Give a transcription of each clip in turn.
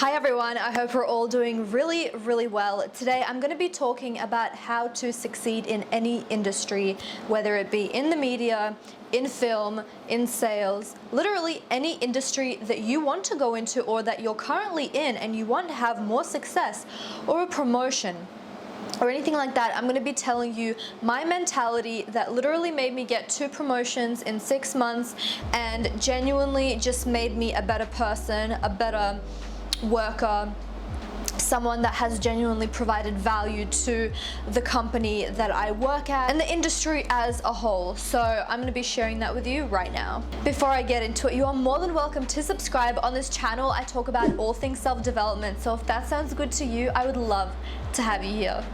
Hi everyone, I hope we're all doing really well. Today I'm going to be talking about how to succeed in any industry, whether it be in the media, in film, in sales, literally any industry that you want to go into or that you're currently in and you want to have more success or a promotion or anything like that. I'm going to be telling you my mentality that literally made me get 2 promotions in 6 months and genuinely just made me a better person, a better worker, someone that has genuinely provided value to the company that I work at and the industry as a whole. So I'm going to be sharing that with you right now. Before I get into it, you are more than welcome to subscribe. On this channel I talk about all things self-development, so if that sounds good to you, I would love to have you here.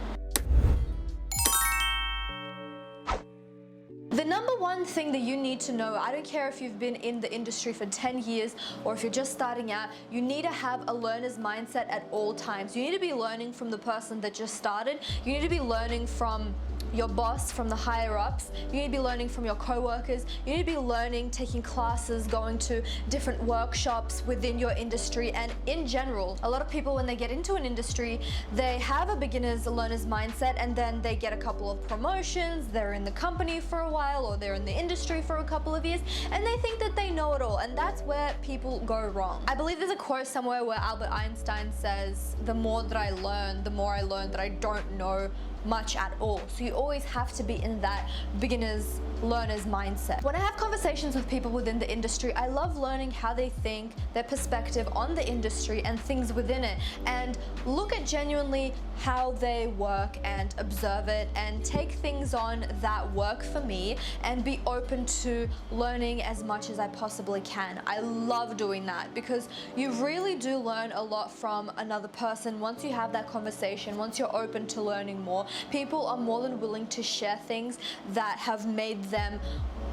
The number one thing that you need to know, I don't care if you've been in the industry for 10 years or if you're just starting out, you need to have a learner's mindset at all times. You need to be learning from the person that just started. You need to be learning from your boss, from the higher ups. You need to be learning from your co-workers. You need to be learning, taking classes, going to different workshops within your industry and in general. A lot of people, when they get into an industry, they have a beginner's learner's mindset and then they get a couple of promotions, they're in the company for a while or they're in the industry for a couple of years and they think that they know it all, and that's where people go wrong. I believe there's a quote somewhere where Albert Einstein says, the more that I learn, the more I learn that I don't know much at all. So you always have to be in that beginner's learner's mindset. When I have conversations with people within the industry, I love learning how they think, their perspective on the industry and things within it, and look at genuinely how they work and observe it and take things on that work for me and be open to learning as much as I possibly can. I love doing that because you really do learn a lot from another person once you have that conversation, once you're open to learning more. People are more than willing to share things that have made them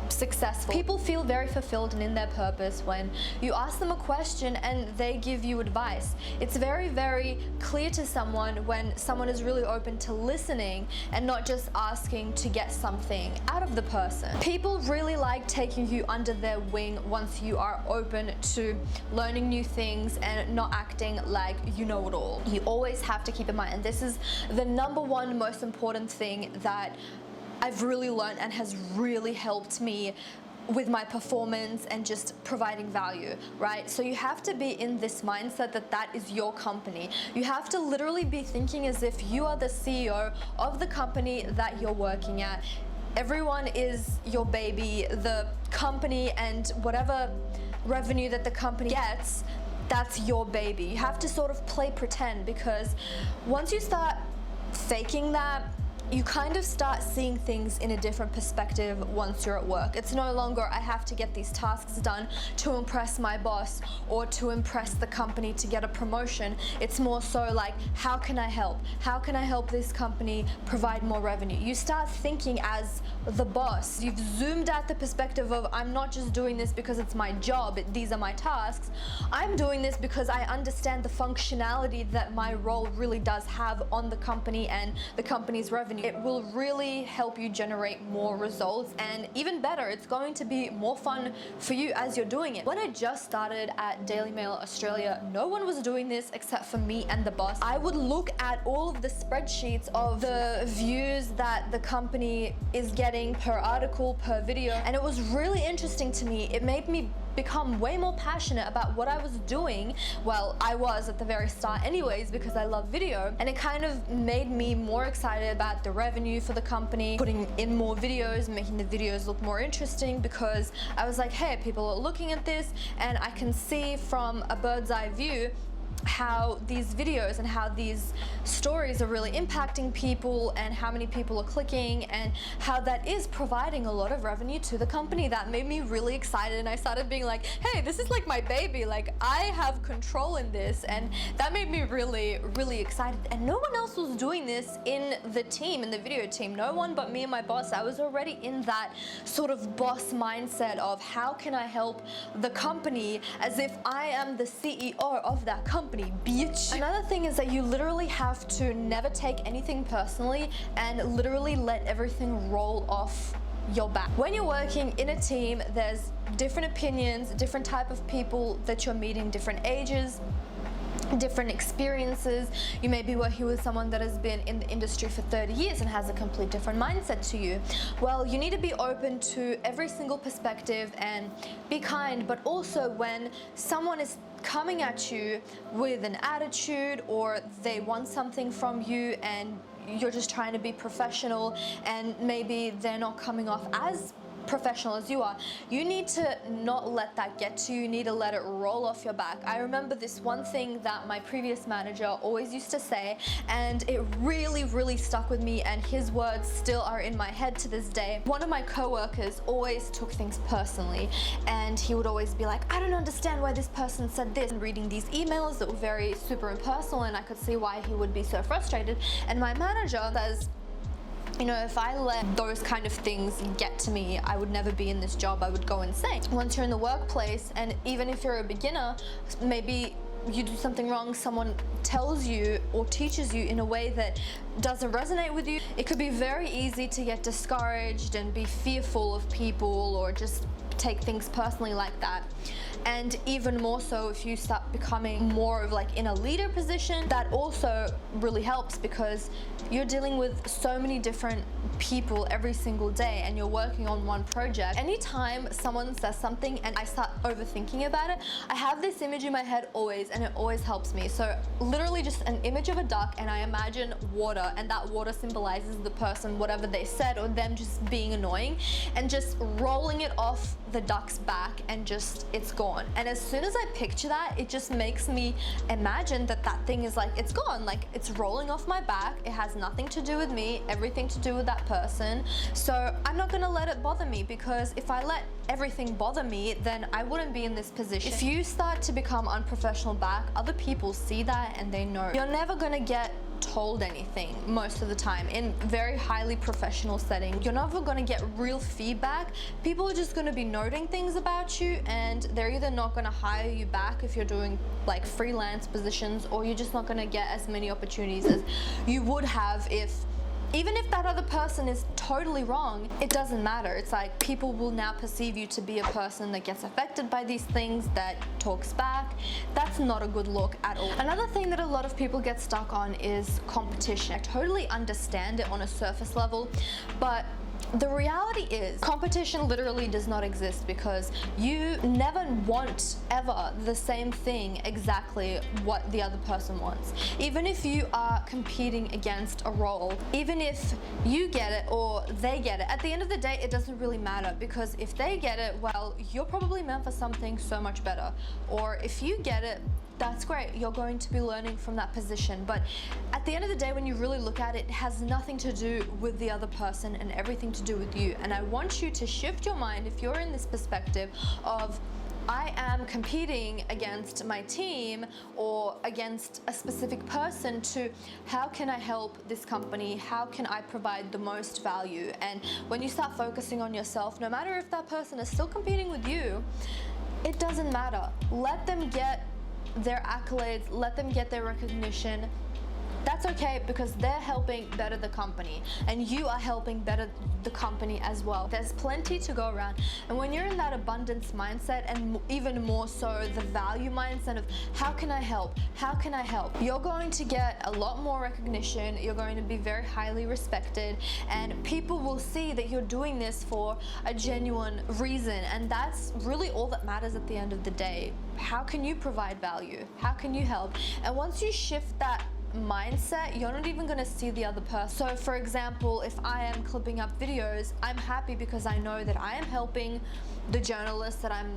successful. People feel very fulfilled and in their purpose when you ask them a question and they give you advice. It's very clear to someone when someone is really open to listening and not just asking to get something out of the person. People really like taking you under their wing once you are open to learning new things and not acting like you know it all. You always have to keep in mind, and this is the number one most important thing that I've really learned and has really helped me with my performance and just providing value, right? So you have to be in this mindset that that is your company. You have to literally be thinking as if you are the CEO of the company that you're working at. Everyone is your baby. The company and whatever revenue that the company gets, that's your baby. You have to sort of play pretend, because once you start faking that, you kind of start seeing things in a different perspective once you're at work. It's no longer, I have to get these tasks done to impress my boss or to impress the company to get a promotion. It's more so like, how can I help? How can I help this company provide more revenue? You start thinking as the boss. You've zoomed out the perspective of, I'm not just doing this because it's my job, these are my tasks. I'm doing this because I understand the functionality that my role really does have on the company and the company's revenue. It will really help you generate more results, and even better, it's going to be more fun for you as you're doing it. When I just started at Daily Mail Australia, no one was doing this except for me and the boss. I would look at all of the spreadsheets of the views that the company is getting per article, per video, and it was really interesting to me. It made me become way more passionate about what I was doing. Well, I was at the very start anyways, because I love video, and it kind of made me more excited about the revenue for the company, putting in more videos, making the videos look more interesting, because I was like, hey, people are looking at this and I can see from a bird's eye view how these videos and how these stories are really impacting people and how many people are clicking and how that is providing a lot of revenue to the company. That made me really excited, and I started being like, hey, this is like my baby, like I have control in this, and that made me really excited. And no one else was doing this in the team, in the video team, no one but me and my boss. I was already in that sort of boss mindset of how can I help the company as if I am the CEO of that company. Bitch. Another thing is that you literally have to never take anything personally and literally let everything roll off your back. When you're working in a team, there's different opinions, different type of people that you're meeting, different ages, different experiences. You may be working with someone that has been in the industry for 30 years and has a complete different mindset to you. Well, you need to be open to every single perspective and be kind, but also when someone is coming at you with an attitude or they want something from you and you're just trying to be professional and maybe they're not coming off as professional as you are, you need to not let that get to you. You need to let it roll off your back. I remember this one thing that my previous manager always used to say, and it really stuck with me, and his words still are in my head to this day. One of my coworkers always took things personally, and he would always be like, I don't understand why this person said this, and reading these emails that were very super impersonal, and I could see why he would be so frustrated. And my manager says, you know, if I let those kind of things get to me, I would never be in this job. I would go insane. Once you're in the workplace, and even if you're a beginner, maybe you do something wrong, someone tells you or teaches you in a way that doesn't resonate with you, it could be very easy to get discouraged and be fearful of people or just take things personally like that. And even more so if you start becoming more of like in a leader position, that also really helps because you're dealing with so many different people every single day and you're working on one project. Anytime someone says something and I start overthinking about it, I have this image in my head always, and it always helps me. So literally just an image of a duck, and I imagine water, and that water symbolizes the person, whatever they said, or them just being annoying, and just rolling it off the duck's back, and just it's gone. And as soon as I picture that, it just makes me imagine that that thing is like, it's gone, like it's rolling off my back. It has nothing to do with me, everything to do with that person. So I'm not gonna let it bother me, because if I let everything bother me, then I wouldn't be in this position. If you start to become unprofessional back, other people see that and they know. You're never gonna get told anything most of the time in very highly professional setting. You're never going to get real feedback. People are just going to be noting things about you, and they're either not going to hire you back if you're doing like freelance positions, or you're just not going to get as many opportunities as you would have if, even if that other person is totally wrong, it doesn't matter. It's like people will now perceive you to be a person that gets affected by these things, that talks back. That's not a good look at all. Another thing that a lot of people get stuck on is competition. I totally understand it on a surface level, but the reality is competition literally does not exist, because you never want ever the same thing exactly what the other person wants. Even if you are competing against a role, even if you get it or they get it, at the end of the day it doesn't really matter, because if they get it, well, you're probably meant for something so much better. Or if you get it, that's great, you're going to be learning from that position. But at the end of the day, when you really look at it, it has nothing to do with the other person and everything to do with you. And I want you to shift your mind, if you're in this perspective of, I am competing against my team or against a specific person, to how can I help this company? How can I provide the most value? And when you start focusing on yourself, no matter if that person is still competing with you, it doesn't matter. Let them get their accolades, let them get their recognition. That's okay, because they're helping better the company and you are helping better the company as well. There's plenty to go around. And when you're in that abundance mindset, and even more so the value mindset of how can I help? How can I help? You're going to get a lot more recognition. You're going to be very highly respected, and people will see that you're doing this for a genuine reason. And that's really all that matters at the end of the day. How can you provide value? How can you help? And once you shift that mindset, you're not even going to see the other person. So for example, if I am clipping up videos, I'm happy because I know that I am helping the journalist that I'm,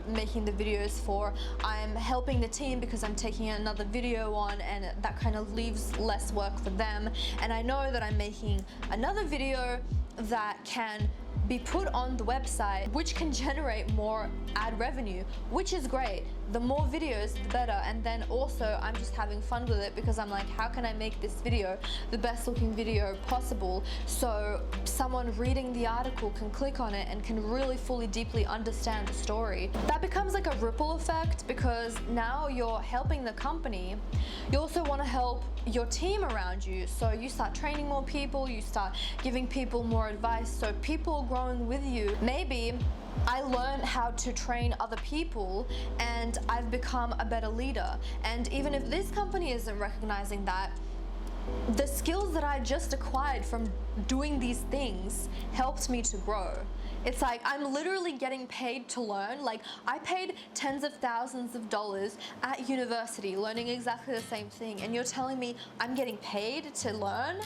making the videos for. I'm helping the team because I'm taking another video on, and that kind of leaves less work for them. And I know that I'm making another video that can be put on the website, which can generate more ad revenue, which is great. The more videos, the better. And then also I'm just having fun with it, because I'm like, how can I make this video the best looking video possible, so someone reading the article can click on it and can really fully deeply understand the story. That becomes like a ripple effect, because now you're helping the company. You also want to help your team around you, so you start training more people, you start giving people more advice, so people growing with you. Maybe I learned how to train other people, and I've become a better leader. And even if this company isn't recognizing that, the skills that I just acquired from doing these things helped me to grow. It's like I'm literally getting paid to learn. Like, I paid tens of thousands of dollars at university learning exactly the same thing, and you're telling me I'm getting paid to learn?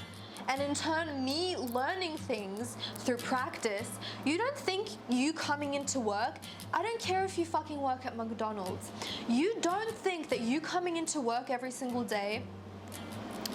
And in turn, me learning things through practice, you don't think you coming into work, I don't care if you fucking work at McDonald's, you don't think that you coming into work every single day,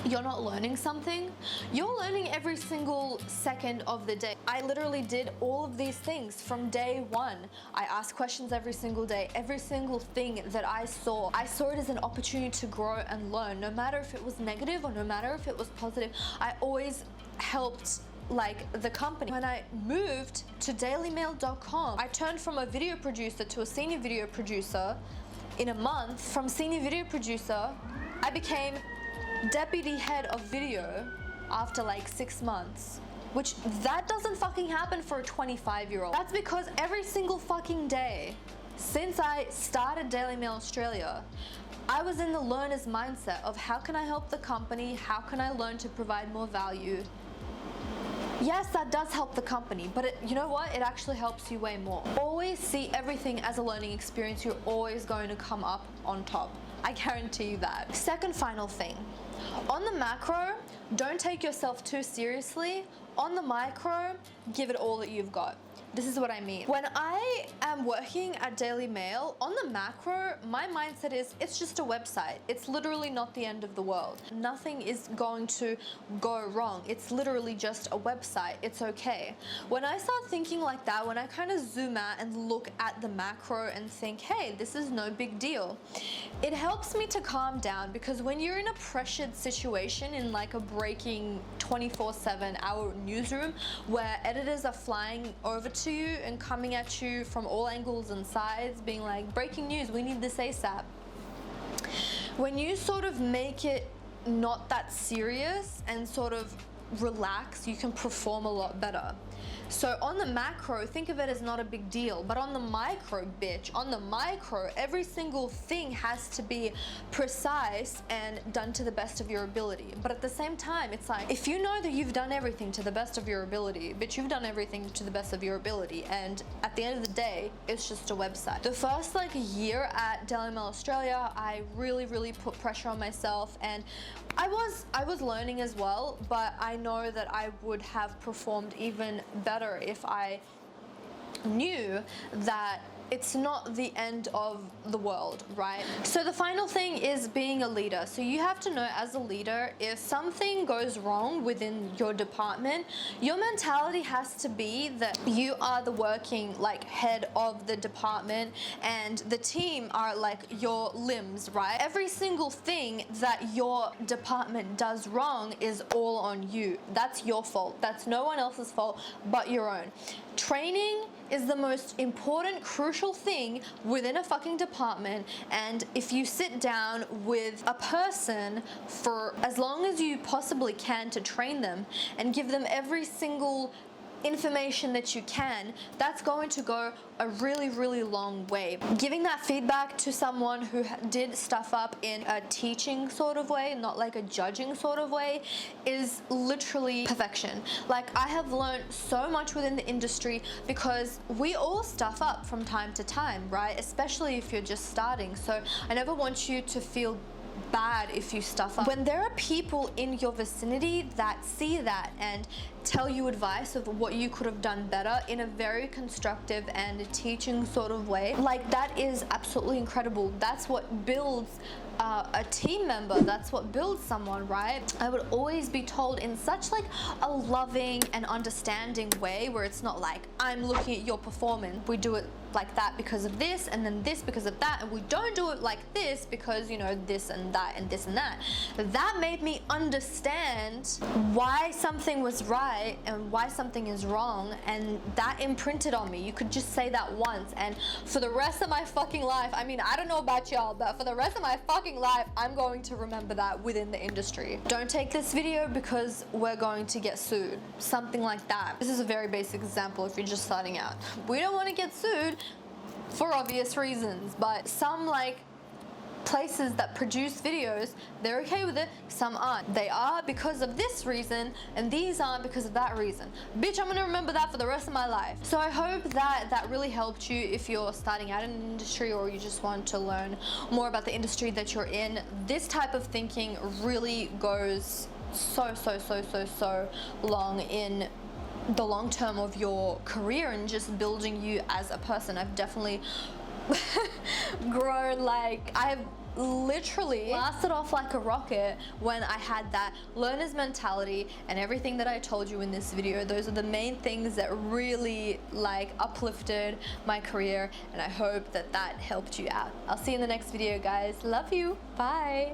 you're not learning something? You're learning every single second of the day. I literally did all of these things from day one. I asked questions every single day. Every single thing that I saw it as an opportunity to grow and learn. No matter if it was negative or no matter if it was positive, I always helped the company. When I moved to dailymail.com, I turned from a video producer to a senior video producer in a month. From senior video producer, I became deputy head of video after 6 months, which that doesn't fucking happen for a 25-year-old. That's because every single fucking day since I started Daily Mail Australia, I was in the learner's mindset of how can I help the company, how can I learn to provide more value. Yes, that does help the company, but you know what? It actually helps you way more. Always see everything as a learning experience. You're always going to come up on top. I guarantee you that. Second final thing. On the macro, don't take yourself too seriously. On the micro, give it all that you've got. This is what I mean. When I am working at Daily Mail, on the macro, my mindset is it's just a website. It's literally not the end of the world. Nothing is going to go wrong. It's literally just a website. It's okay. When I start thinking like that, when I kind of zoom out and look at the macro and think, hey, this is no big deal, it helps me to calm down, because when you're in a pressured situation in a breaking 24/7 hour newsroom where editors are flying over to you and coming at you from all angles and sides being like, breaking news, we need this ASAP. When you sort of make it not that serious and sort of relax, you can perform a lot better. So on the macro, think of it as not a big deal, but on the micro, bitch, on the micro, every single thing has to be precise and done to the best of your ability. But at the same time, it's like, if you know that you've done everything to the best of your ability, bitch, you've done everything to the best of your ability, and at the end of the day, it's just a website. The first year at Daily Mail Australia, I really put pressure on myself, and I was learning as well, but I know that I would have performed even better if I knew that it's not the end of the world, right? So the final thing is being a leader. So you have to know, as a leader, if something goes wrong within your department, your mentality has to be that you are the working head of the department and the team are your limbs, right? Every single thing that your department does wrong is all on you. That's your fault. That's no one else's fault but your own. Training is the most important, crucial thing within a fucking department, and if you sit down with a person for as long as you possibly can to train them and give them every single information that you can, that's going to go a really long way. Giving that feedback to someone who did stuff up in a teaching sort of way, not a judging sort of way, is literally perfection. I have learned so much within the industry because we all stuff up from time to time, right? Especially if you're just starting. So I never want you to feel bad if you stuff up. When there are people in your vicinity that see that and tell you advice of what you could have done better in a very constructive and teaching sort of way, that is absolutely incredible. That's what builds a team member. That's what builds someone, right? I would always be told in such a loving and understanding way, where it's not I'm looking at your performance, we do it like that because of this, and then this because of that, and we don't do it like this because this and that and this and that. That made me understand why something was right right and why something is wrong, and that imprinted on me. You could just say that once, and for the rest of my fucking life, I mean, I don't know about y'all, but for the rest of my fucking life, I'm going to remember that within the industry. Don't take this video because we're going to get sued. Something like that. This is a very basic example if you're just starting out. We don't want to get sued for obvious reasons, but some like places that produce videos, they're okay with it, some aren't. They are because of this reason, and these aren't because of that reason. Bitch, I'm gonna remember that for the rest of my life. So I hope that that really helped you if you're starting out in an industry or you just want to learn more about the industry that you're in. This type of thinking really goes so long in the long term of your career and just building you as a person. I've definitely grown, like I've literally blasted off like a rocket when I had that learner's mentality and everything that I told you in this video. Those are the main things that really like uplifted my career, and I hope that that helped you out. I'll see you in the next video, guys. Love you. Bye.